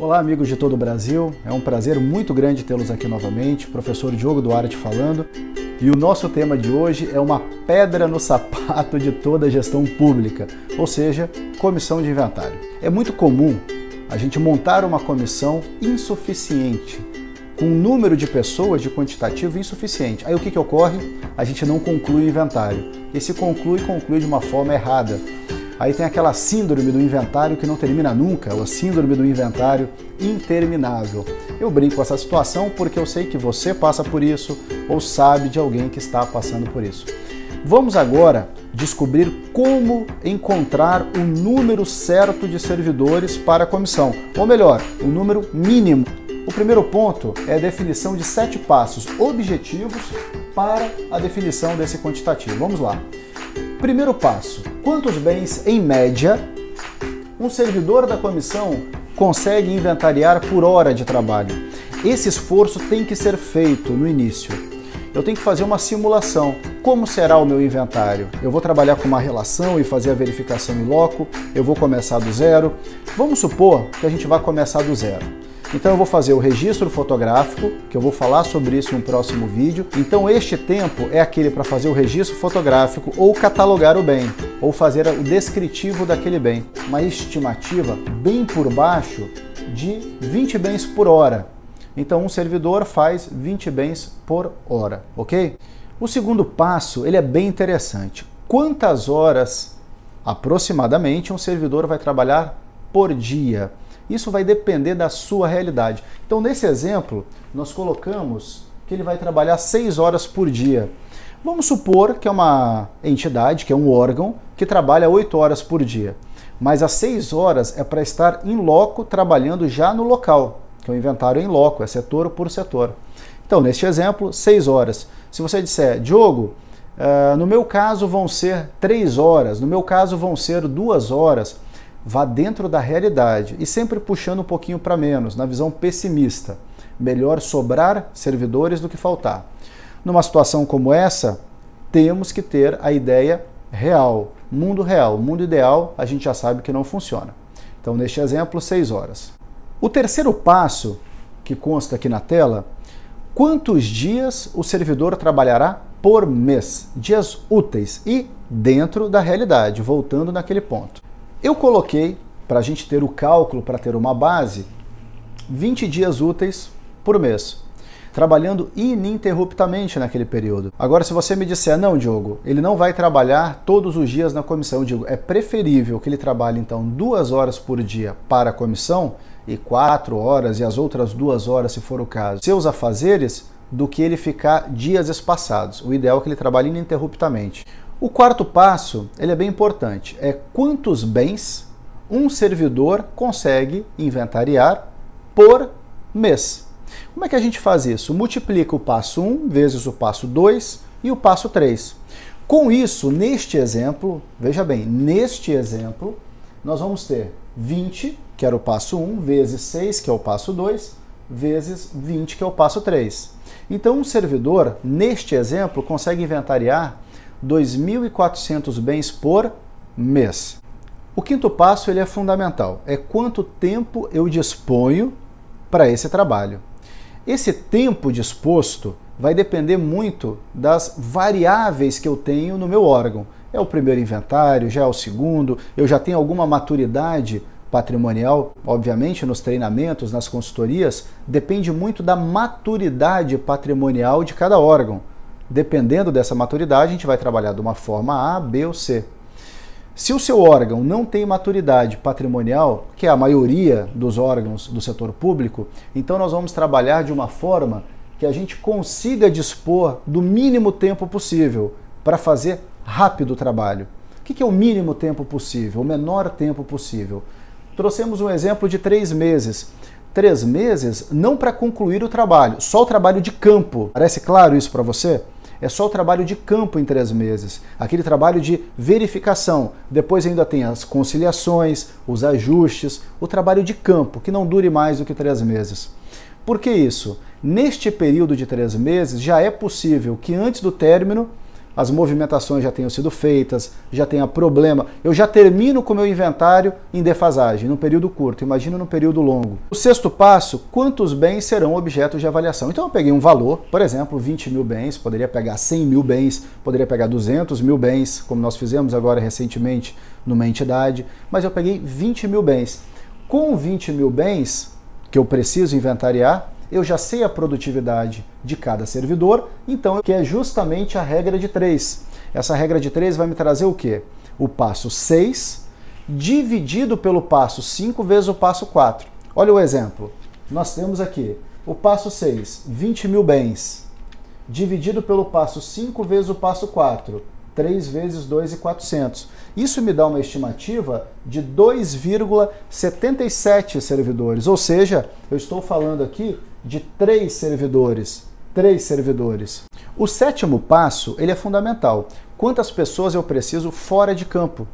Olá, amigos de todo o Brasil. É um prazer muito grande tê-los aqui novamente. Professor Diogo Duarte falando. E o nosso tema de hoje é uma pedra no sapato de toda a gestão pública, ou seja, comissão de inventário. É muito comum a gente montar uma comissão insuficiente, com um número de pessoas de quantitativo insuficiente. Aí o que ocorre? A gente não conclui o inventário. E se conclui de uma forma errada. Aí tem aquela síndrome do inventário que não termina nunca, ou a síndrome do inventário interminável. Eu brinco com essa situação porque eu sei que você passa por isso ou sabe de alguém que está passando por isso. Vamos agora descobrir como encontrar o número certo de servidores para a comissão, ou melhor, o número mínimo. O primeiro ponto é a definição de 7 passos objetivos para a definição desse quantitativo. Vamos lá. Primeiro passo: quantos bens, em média, um servidor da comissão consegue inventariar por hora de trabalho? Esse esforço tem que ser feito no início. Eu tenho que fazer uma simulação. Como será o meu inventário? Eu vou trabalhar com uma relação e fazer a verificação em loco? Eu vou começar do zero? Vamos supor que a gente vai começar do zero. Então eu vou fazer o registro fotográfico, que eu vou falar sobre isso em um próximo vídeo. Então este tempo é aquele para fazer o registro fotográfico ou catalogar o bem, ou fazer o descritivo daquele bem. Uma estimativa bem por baixo de 20 bens por hora. Então um servidor faz 20 bens por hora, ok? O segundo passo, ele é bem interessante. Quantas horas, aproximadamente, um servidor vai trabalhar por dia? Isso vai depender da sua realidade. Então, nesse exemplo, nós colocamos que ele vai trabalhar 6 horas por dia. Vamos supor que é uma entidade, que é um órgão, que trabalha 8 horas por dia. Mas as 6 horas é para estar em loco, trabalhando já no local, que é o inventário em loco, é setor por setor. Então, neste exemplo, 6 horas. Se você disser, Diogo, no meu caso vão ser 3 horas, no meu caso vão ser 2 horas, vá dentro da realidade e sempre puxando um pouquinho para menos, na visão pessimista. Melhor sobrar servidores do que faltar. Numa situação como essa, temos que ter a ideia real, mundo real. O mundo ideal, a gente já sabe que não funciona. Então, neste exemplo, 6 horas. O terceiro passo, que consta aqui na tela, quantos dias o servidor trabalhará por mês? Dias úteis e dentro da realidade, voltando naquele ponto. Eu coloquei, para a gente ter o cálculo, para ter uma base, 20 dias úteis por mês, trabalhando ininterruptamente naquele período. Agora, se você me disser, não, Diogo, ele não vai trabalhar todos os dias na comissão, eu digo, é preferível que ele trabalhe, então, 2 horas por dia para a comissão e 4 horas e as outras 2 horas, se for o caso, seus afazeres, do que ele ficar dias espaçados. O ideal é que ele trabalhe ininterruptamente. O quarto passo, ele é bem importante, é quantos bens um servidor consegue inventariar por mês. Como é que a gente faz isso? Multiplica o passo 1 vezes o passo 2 e o passo 3. Com isso, neste exemplo, veja bem, neste exemplo, nós vamos ter 20, que era o passo 1, vezes 6, que é o passo 2, vezes 20, que é o passo 3. Então, um servidor, neste exemplo, consegue inventariar 2.400 bens por mês. O quinto passo, ele é fundamental, é quanto tempo eu disponho para esse trabalho. Esse tempo disposto vai depender muito das variáveis que eu tenho no meu órgão. É o primeiro inventário, já é o segundo, eu já tenho alguma maturidade patrimonial. Obviamente, nos treinamentos, nas consultorias, depende muito da maturidade patrimonial de cada órgão. Dependendo dessa maturidade, a gente vai trabalhar de uma forma A, B ou C. Se o seu órgão não tem maturidade patrimonial, que é a maioria dos órgãos do setor público, então nós vamos trabalhar de uma forma que a gente consiga dispor do mínimo tempo possível para fazer rápido o trabalho. O que é o mínimo tempo possível, o menor tempo possível? Trouxemos um exemplo de 3 meses. 3 meses não para concluir o trabalho, só o trabalho de campo. Parece claro isso para você? É só o trabalho de campo em 3 meses, aquele trabalho de verificação. Depois ainda tem as conciliações, os ajustes, o trabalho de campo, que não dure mais do que 3 meses. Por que isso? Neste período de 3 meses já é possível que antes do término as movimentações já tenham sido feitas, já tenha problema, eu já termino com o meu inventário em defasagem, num período curto, imagina num período longo. O sexto passo, quantos bens serão objetos de avaliação? Então eu peguei um valor, por exemplo, 20 mil bens, poderia pegar 100 mil bens, poderia pegar 200 mil bens, como nós fizemos agora recentemente numa entidade, mas eu peguei 20 mil bens. Com 20 mil bens que eu preciso inventariar, eu já sei a produtividade de cada servidor, então, que é justamente a regra de 3. Essa regra de 3 vai me trazer o quê? O passo 6 dividido pelo passo 5 vezes o passo 4. Olha o exemplo. Nós temos aqui o passo 6, 20 mil bens, dividido pelo passo 5 vezes o passo 4, 3 vezes 2.400. Isso me dá uma estimativa de 2,77 servidores, ou seja, eu estou falando aqui de 3 servidores. 3 servidores. O sétimo passo, ele é fundamental. Quantas pessoas eu preciso fora de campo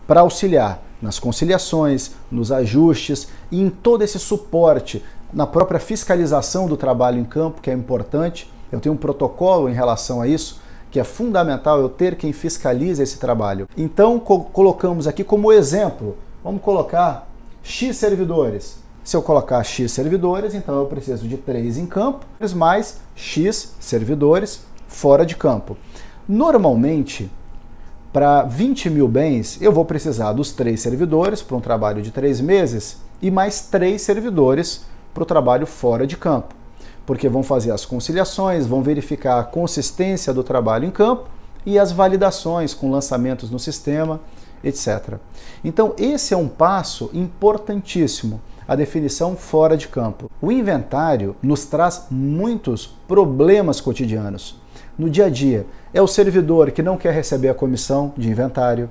para auxiliar nas conciliações, nos ajustes e em todo esse suporte, na própria fiscalização do trabalho em campo, que é importante. Eu tenho um protocolo em relação a isso, que é fundamental eu ter quem fiscaliza esse trabalho. Então, colocamos aqui como exemplo, vamos colocar X servidores. Se eu colocar X servidores, então eu preciso de 3 em campo, mais X servidores fora de campo. Normalmente, para 20 mil bens, eu vou precisar dos 3 servidores para um trabalho de 3 meses e mais 3 servidores para o trabalho fora de campo, porque vão fazer as conciliações, vão verificar a consistência do trabalho em campo e as validações com lançamentos no sistema, etc. Então, esse é um passo importantíssimo, a definição fora de campo. O inventário nos traz muitos problemas cotidianos. No dia a dia, é o servidor que não quer receber a comissão de inventário,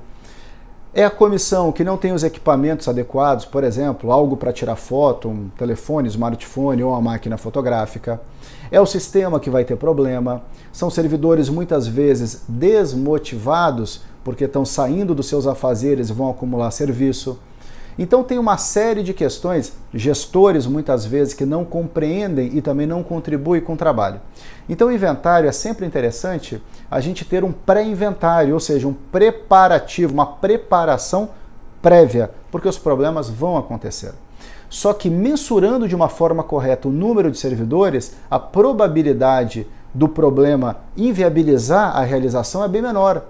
é a comissão que não tem os equipamentos adequados, por exemplo, algo para tirar foto, um telefone, smartphone ou uma máquina fotográfica. É o sistema que vai ter problema. São servidores muitas vezes desmotivados porque estão saindo dos seus afazeres e vão acumular serviço. Então tem uma série de questões, gestores muitas vezes que não compreendem e também não contribuem com o trabalho. Então o inventário é sempre interessante a gente ter um pré-inventário, ou seja, um preparativo, uma preparação prévia, porque os problemas vão acontecer. Só que mensurando de uma forma correta o número de servidores, a probabilidade do problema inviabilizar a realização é bem menor.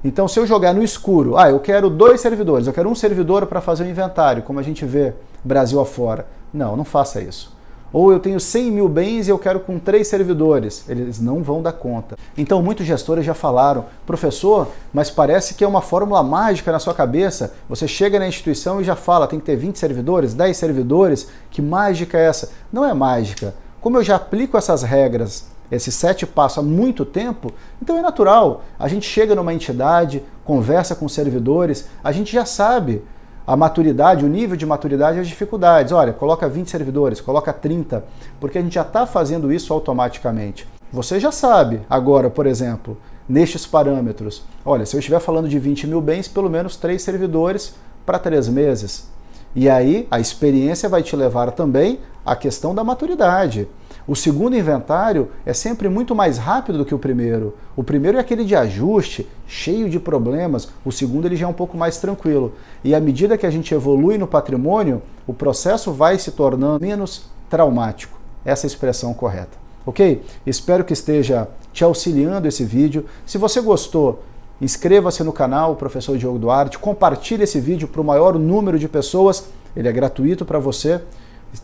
Então, se eu jogar no escuro, eu quero 2 servidores, eu quero um servidor para fazer o inventário, como a gente vê Brasil afora. Não faça isso. Ou eu tenho 100 mil bens e eu quero com 3 servidores. Eles não vão dar conta. Então, muitos gestores já falaram, professor, mas parece que é uma fórmula mágica na sua cabeça. Você chega na instituição e já fala, tem que ter 20 servidores, 10 servidores. Que mágica é essa? Não é mágica. Como eu já aplico essas regras, esses 7 passos há muito tempo, então é natural. A gente chega numa entidade, conversa com servidores, a gente já sabe a maturidade, o nível de maturidade e as dificuldades. Olha, coloca 20 servidores, coloca 30, porque a gente já está fazendo isso automaticamente. Você já sabe agora, por exemplo, nestes parâmetros, olha, se eu estiver falando de 20 mil bens, pelo menos 3 servidores para 3 meses. E aí a experiência vai te levar também à questão da maturidade. O segundo inventário é sempre muito mais rápido do que o primeiro. O primeiro é aquele de ajuste, cheio de problemas. O segundo ele já é um pouco mais tranquilo. E à medida que a gente evolui no patrimônio, o processo vai se tornando menos traumático. Essa é a expressão correta. Ok? Espero que esteja te auxiliando esse vídeo. Se você gostou, inscreva-se no canal Professor Diogo Duarte, compartilhe esse vídeo para o maior número de pessoas. Ele é gratuito para você.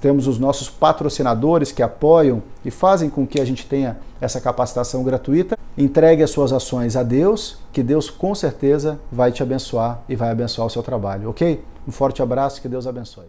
Temos os nossos patrocinadores que apoiam e fazem com que a gente tenha essa capacitação gratuita. Entregue as suas ações a Deus, que Deus com certeza vai te abençoar e vai abençoar o seu trabalho, ok? Um forte abraço, que Deus abençoe.